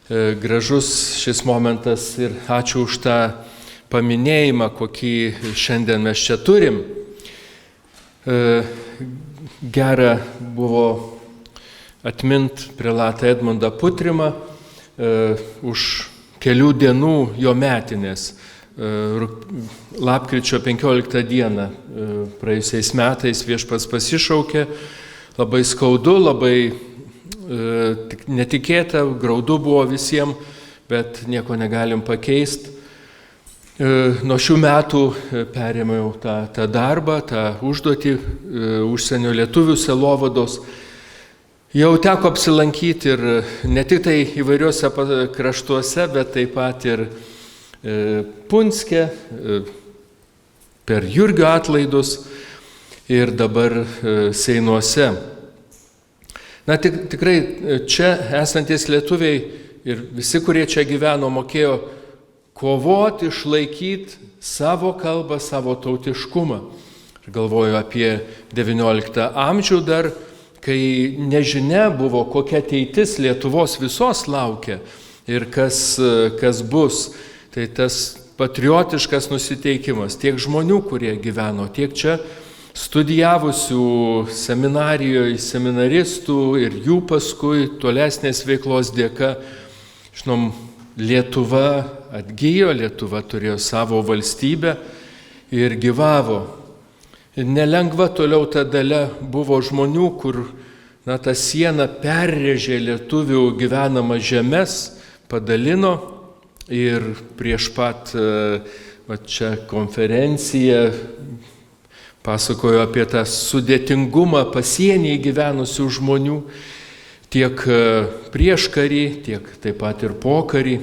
gražus šis momentas ir ačiū už tą paminėjimą, kokį šiandien mes čia turim. Gera buvo atmint prelatą Edmundą Putrimą už kelių dienų jo metinės. Lapkričio 15 dieną praėjusiais metais Viešpats pasišaukė, labai skaudu, labai netikėta, graudu buvo visiems, bet nieko negalim pakeisti. Nuo šių metų perėmiau tą darbą, tą užduotį užsienio lietuvių sielovados. Jau teko apsilankyti ir ne tik tai įvairiuose kraštuose, bet taip pat ir Punske, per Jurgio atlaidus ir dabar Seinuose. Tikrai čia esantis lietuviai ir visi, kurie čia gyveno, mokėjo kovoti, išlaikyti savo kalbą, savo tautiškumą. Galvoju apie XIX amžių dar, kai nežinia buvo, kokia ateitis Lietuvos visos laukia ir kas bus. Tai tas patriotiškas nusiteikimas tiek žmonių, kurie gyveno, tiek čia studijavusių seminarijoje, seminaristų ir jų paskui tolesnės veiklos dėka. Žinom, Lietuva atgijo, Lietuva turėjo savo valstybę ir gyvavo. Nelengva toliau ta dalia buvo žmonių, kur ta siena perrėžė lietuvių gyvenamas žemes, padalino ir prieš pat čia konferenciją pasakojo apie tą sudėtingumą pasienyje gyvenusių žmonių, tiek prieš karį, tiek taip pat ir po karį.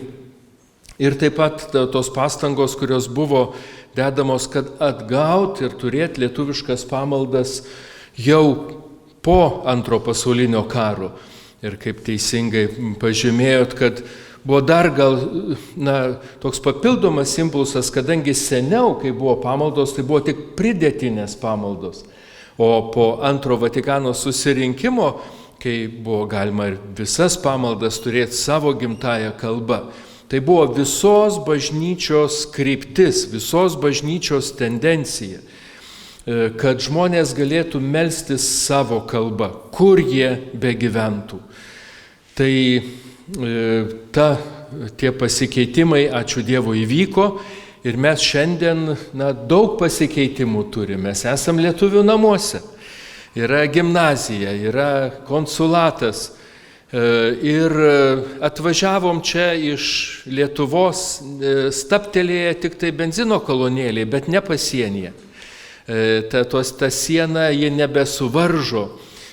Ir taip pat tos pastangos, kurios buvo dedamos, kad atgauti ir turėti lietuviškas pamaldas jau po Antro pasaulinio karo. Ir kaip teisingai pažymėjot, kad buvo dar gal toks papildomas impulsas, kadangi seniau, kai buvo pamaldos, tai buvo tik pridėtinės pamaldos. O po Antro Vatikano susirinkimo, kai buvo galima ir visas pamaldas turėti savo gimtąją kalbą, tai buvo visos bažnyčios kryptis, visos bažnyčios tendencija, kad žmonės galėtų melstis savo kalbą, kur jie begyventų. Tai tie pasikeitimai, ačiū Dievui, įvyko ir mes šiandien daug pasikeitimų turime. Mes esam lietuvių namuose, yra gimnazija, yra konsulatas ir atvažiavom čia iš Lietuvos, staptelėję tik tai benzino kolonėlėje, bet ne pasienyje. Ta siena jie nebesuvaržo.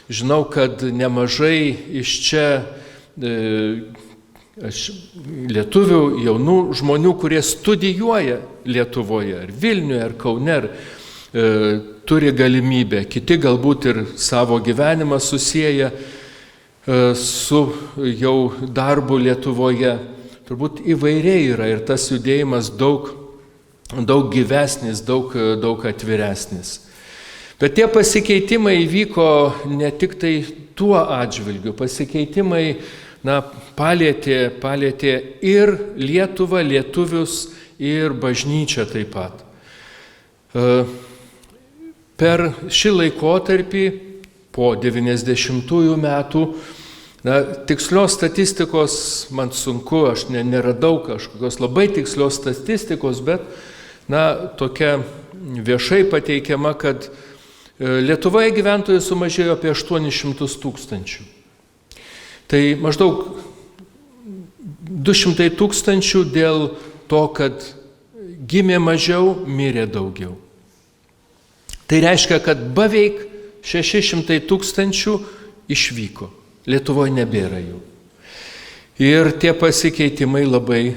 Žinau, kad nemažai iš čia lietuvių jaunų žmonių, kurie studijuoja Lietuvoje, ar Vilniuje, ar Kaune, turi galimybę, kiti galbūt ir savo gyvenimą susieja su jau darbu Lietuvoje. Turbūt įvairiai yra ir tas judėjimas daug gyvesnis, daug atviresnis. Bet tie pasikeitimai įvyko ne tik tai tuo atžvilgiu, pasikeitimai palėtė ir Lietuvą, lietuvius, ir bažnyčią taip pat. Per šį laikotarpį, po 90-ųjų metų, tikslios statistikos man sunku, aš neradau kažkokios labai tikslios statistikos, bet tokia viešai pateikiama, kad Lietuvoje gyventojų sumažėjo apie 800 000. Tai maždaug 200 000 dėl to, kad gimė mažiau, mirė daugiau. Tai reiškia, kad beveik 600 000 išvyko. Lietuvoje nebėra jų. Ir tie pasikeitimai labai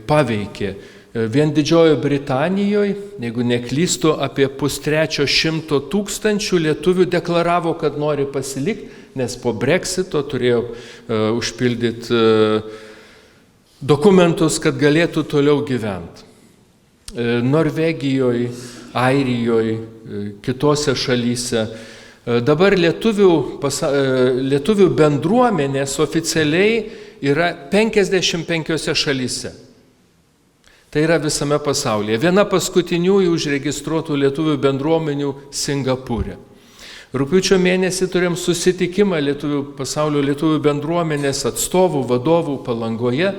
paveikė. Vien Didžiojoje Britanijoje, jeigu neklystu, apie 250 000 lietuvių deklaravo, kad nori pasilikti, nes po Brexito turėjo užpildyti dokumentus, kad galėtų toliau gyventi. Norvegijoje, Airijoje, kitose šalyse. Dabar lietuvių bendruomenės oficialiai yra 55 šalyse. Tai yra visame pasaulyje. Viena paskutiniųjų užregistruotų lietuvių bendruomenių Singapūre. Rugpjūčio mėnesį turėjom susitikimą pasaulio lietuvių bendruomenės atstovų, vadovų Palangoje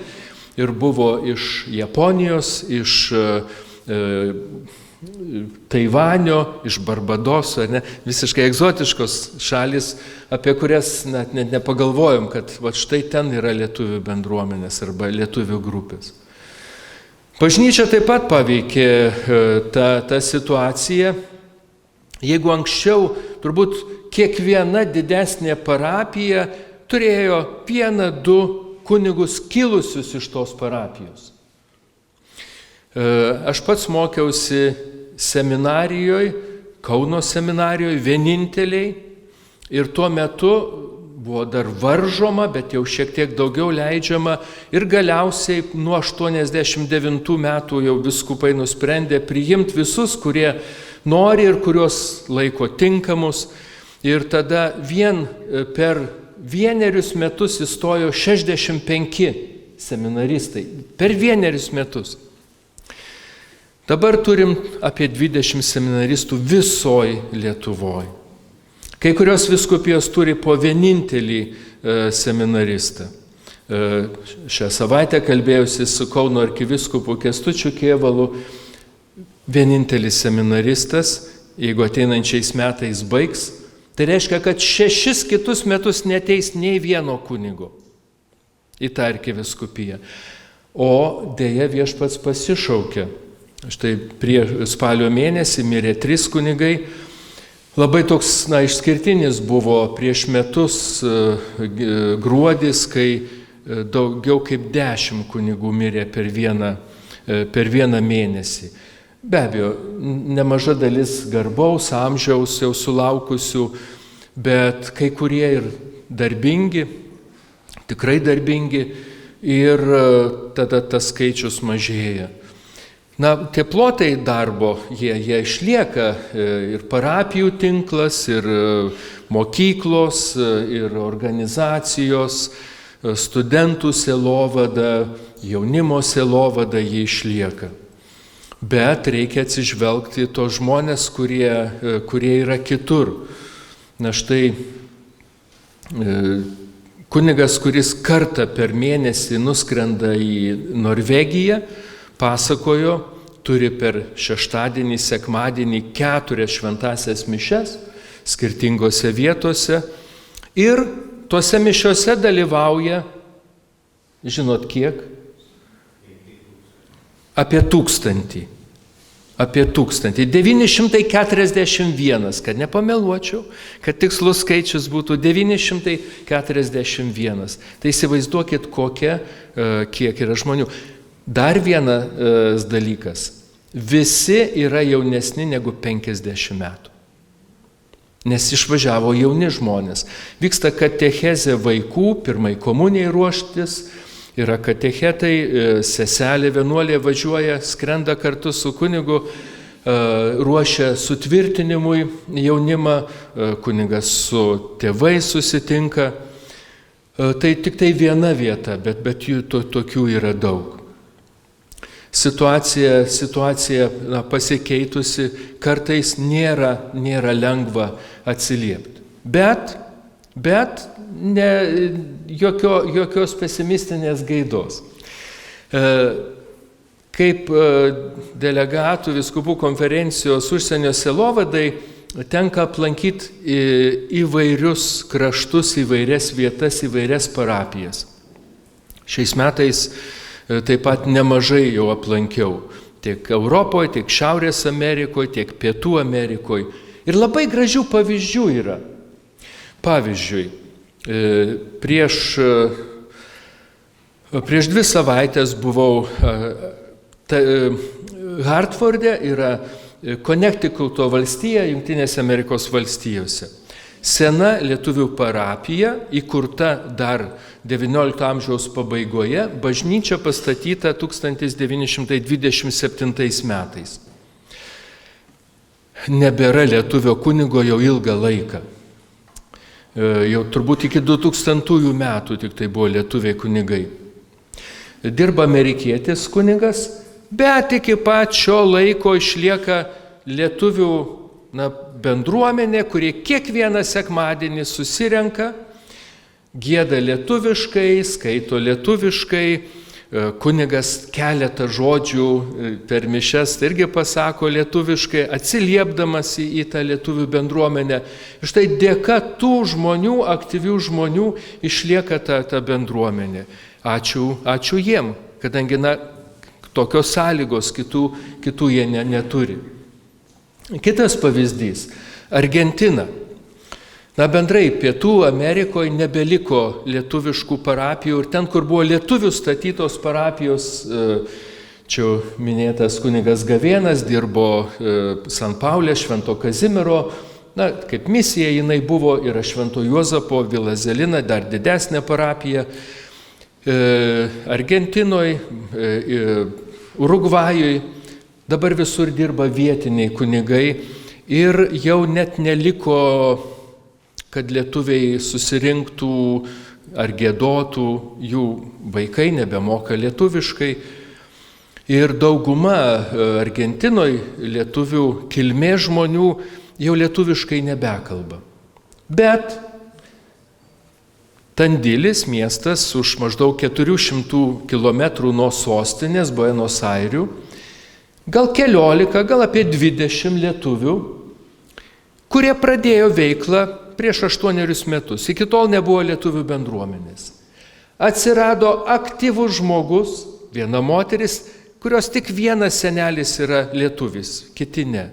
ir buvo iš Japonijos, iš Taivanio, iš Barbadoso, visiškai egzotiškos šalis, apie kurias net nepagalvojom, kad štai ten yra lietuvių bendruomenės arba lietuvių grupės. Bažnyčia taip pat paveikė tą situaciją. Jeigu anksčiau turbūt kiekviena didesnė parapija turėjo 1-2 kunigus kilusius iš tos parapijos. Aš pats mokiausi seminarijoje, Kauno seminarijoje, vieninteliai, ir tuo metu buvo dar varžoma, bet jau šiek tiek daugiau leidžiama, ir galiausiai nuo 89 metų jau vyskupai nusprendė priimti visus, kurie nori ir kurios laiko tinkamus. Ir tada vien per 1 metus įstojo 65 seminaristai. Per 1 metus. Dabar turim apie 20 seminaristų visoj Lietuvoje. Kai kurios vyskupijos turi po vienintelį seminaristą. Šią savaitę kalbėjausi su Kauno arkivyskupu Kęstučiu Kėvalu. Vienintelis seminaristas, jeigu ateinančiais metais baigs, tai reiškia, kad 6 kitus metus neteis nei vieno kunigo į tą arkivyskupiją. O dėja viešpats pasišaukė. Štai spalio mėnesį mirė 3 kunigai. Labai toks išskirtinis buvo prieš metus gruodis, kai daugiau kaip 10 kunigų mirė per vieną mėnesį. Be abejo, nemaža dalis garbaus amžiaus jau sulaukusių, bet kai kurie ir darbingi, tikrai darbingi, ir tada tas skaičius mažėja. Tie plotai darbo, jie išlieka, ir parapijų tinklas, ir mokyklos, ir organizacijos, studentų sielovada, jaunimo sielovada, jie išlieka. Bet reikia atsižvelgti tos žmonės, kurie yra kitur. Štai kunigas, kuris kartą per mėnesį nuskrenda į Norvegiją, pasakojo, turi per šeštadienį, sekmadienį 4 šventąsias mišias skirtingose vietose ir tuose mišiose dalyvauja, žinot kiek? Apie 1000. Apie 1000. 941, kad nepameluočiau, kad tikslus skaičius būtų 941. Tai įsivaizduokit, kiek yra žmonių. Dar vienas dalykas. Visi yra jaunesni negu 50 metų. Nes išvažiavo jauni žmonės. Vyksta katechezė vaikų, pirmai komunijai ruoštis, yra katechetai, seselė vienuolė važiuoja, skrenda kartu su kunigu, ruošia sutvirtinimui jaunimą, kunigas su tėvais susitinka. Tai tik tai viena vieta, bet jų tokių yra daug. Situacija pasikeitusi, kartais nėra lengva atsiliepti. Bet jokios pesimistinės gaidos. Kaip delegatų vyskupų konferencijos užsienio sielovadai tenka aplankyti įvairius kraštus, įvairias vietas, įvairias parapijas. Šiais metais taip pat nemažai jau aplankiau. Tiek Europoje, tiek Šiaurės Amerikoje, tiek Pietų Amerikoje. Ir labai gražių pavyzdžių yra. Pavyzdžiui, prieš 2 savaitės buvau Hartforde, yra Connecticuto valstija, Jungtinėse Amerikos valstijose. Sena lietuvių parapija, įkurta dar XIX amžiaus pabaigoje, bažnyčia pastatyta 1927 metais. Nebėra lietuvio kunigo jau ilgą laiką. Jau turbūt iki 2000 metų tik tai buvo lietuviai kunigai. Dirba amerikietis kunigas, bet iki pat šio laiko išlieka lietuvių bendruomenė, kurie kiekvieną sekmadienį susirenka, gieda lietuviškai, skaito lietuviškai, kunigas keletą žodžių per mišias irgi pasako lietuviškai, atsiliepdamas į tą lietuvių bendruomenę. Ir štai dėka tų žmonių, aktyvių žmonių, išlieka ta bendruomenė. Ačiū jiem, kadangi tokios sąlygos kitų jie neturi. Kitas pavyzdys – Argentina. Bendrai Pietų Amerikoje nebeliko lietuviškų parapijų ir ten, kur buvo lietuvių statytos parapijos, čia minėtas kunigas Gavėnas dirbo San Paule, Švento Kazimiero, kaip misija jinai buvo, yra Švento Juozapo, Vila Zelina, dar didesnė parapija. Argentinoje, Urugvajoje, dabar visur dirba vietiniai kunigai ir jau net neliko, kad lietuviai susirinktų ar giedotų, jų vaikai nebemoka lietuviškai. Ir dauguma Argentinoje lietuvių kilmės žmonių jau lietuviškai nebekalba. Bet Tandilis miestas už maždaug 400 km nuo sostinės Buenos Airių, gal 14, gal apie 20 lietuvių, kurie pradėjo veiklą prieš 8 metus. Iki tol nebuvo lietuvių bendruomenės. Atsirado aktyvus žmogus, viena moteris, kurios tik vienas senelis yra lietuvis, kiti ne.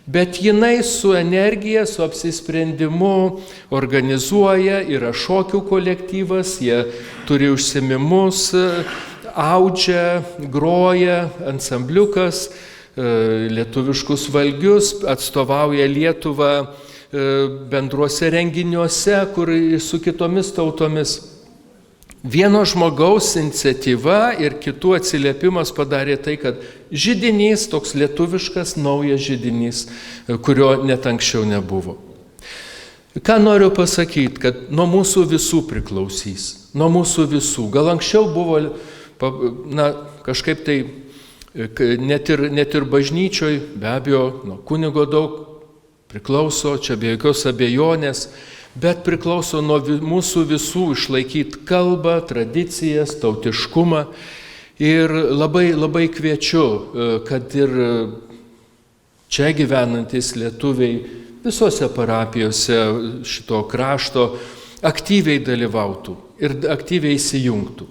Bet jinai su energija, su apsisprendimu organizuoja, yra šokių kolektyvas, jie turi užsiėmimus, audžia, groja, ansambliukas, lietuviškus valgius, atstovauja Lietuvą bendruose renginiuose, kur su kitomis tautomis. Vieno žmogaus iniciatyva ir kitų atsiliepimas padarė tai, kad židinys, toks lietuviškas, naujas židinys, kurio net anksčiau nebuvo. Ką noriu pasakyti, kad nuo mūsų visų priklausys, nuo mūsų visų. Gal anksčiau buvo, kažkaip tai, net ir bažnyčioj, be abejo, nuo kunigo daug priklauso, čia be jokios abejonės, bet priklauso nuo mūsų visų išlaikyti kalbą, tradicijas, tautiškumą. Ir labai kviečiu, kad ir čia gyvenantys lietuviai visose parapijose šito krašto aktyviai dalyvautų ir aktyviai įsijungtų.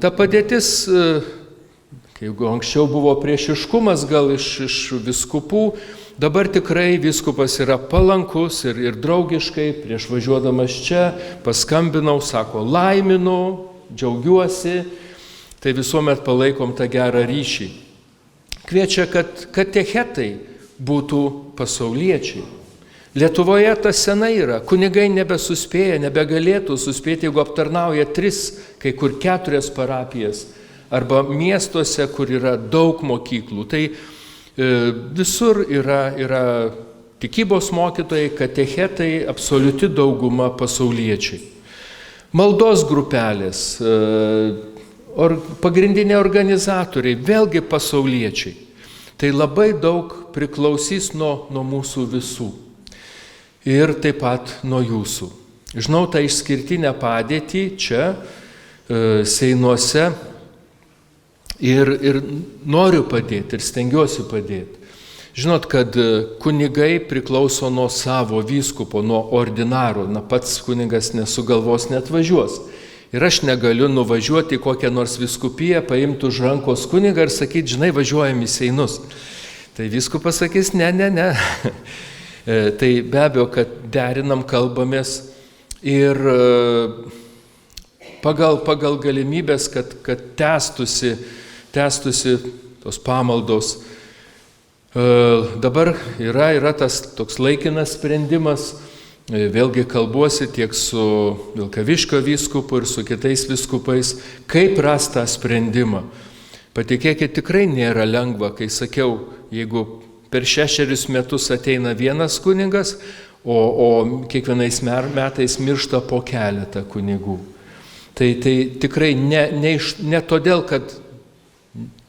Ta padėtis, jeigu anksčiau buvo priešiškumas gal iš vyskupų, dabar tikrai vyskupas yra palankus ir draugiškai, prieš važiuodamas čia, paskambinau, sako, laiminu, džiaugiuosi, tai visuomet palaikom tą gerą ryšį. Kviečia, kad katechetai būtų pasauliečiai. Lietuvoje tas senai yra, kunigai nebesuspėja, nebegalėtų suspėti, jeigu aptarnauja 3, kai kur 4 parapijas, arba miestuose, kur yra daug mokyklų. Tai visur yra tikybos mokytojai, katechetai, absoliuti dauguma pasauliečiai. Maldos grupelės, pagrindiniai organizatoriai, vėlgi pasauliečiai. Tai labai daug priklausys nuo mūsų visų. Ir taip pat nuo jūsų. Žinau tą išskirtinę padėtį čia, Seinuose. Ir noriu padėti, ir stengiuosi padėti. Žinot, kad kunigai priklauso nuo savo vyskupo, nuo ordinaro. Pats kunigas nesugalvos net važiuos. Ir aš negaliu nuvažiuoti į kokią nors vyskupiją, paimti už rankos kunigą ir sakyti, žinai, važiuojam į Seinus. Tai vyskupas sakys, ne. Tai be abejo, kad derinam, kalbamės ir pagal galimybės, kad tęstusi tos pamaldos. Dabar yra tas toks laikinas sprendimas, vėlgi kalbuosi tiek su Vilkaviškio vyskupu ir su kitais vyskupais, kaip rasti tą sprendimą. Patikėkit, tikrai nėra lengva, kai sakiau, jeigu per 6 metus ateina vienas kunigas, o kiekvienais metais miršta po keletą kunigų. Tai tikrai ne todėl, kad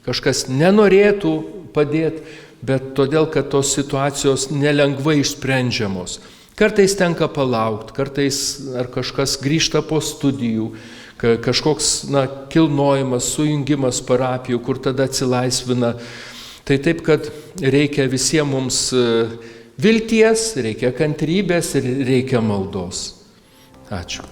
kažkas nenorėtų padėti, bet todėl, kad tos situacijos nelengvai išsprendžiamos. Kartais tenka palaukti, kartais ar kažkas grįžta po studijų, kažkoks kilnojimas, sujungimas parapijų, kur tada atsilaisvina. Tai taip, kad reikia visiems mums vilties, reikia kantrybės ir reikia maldos. Ačiū.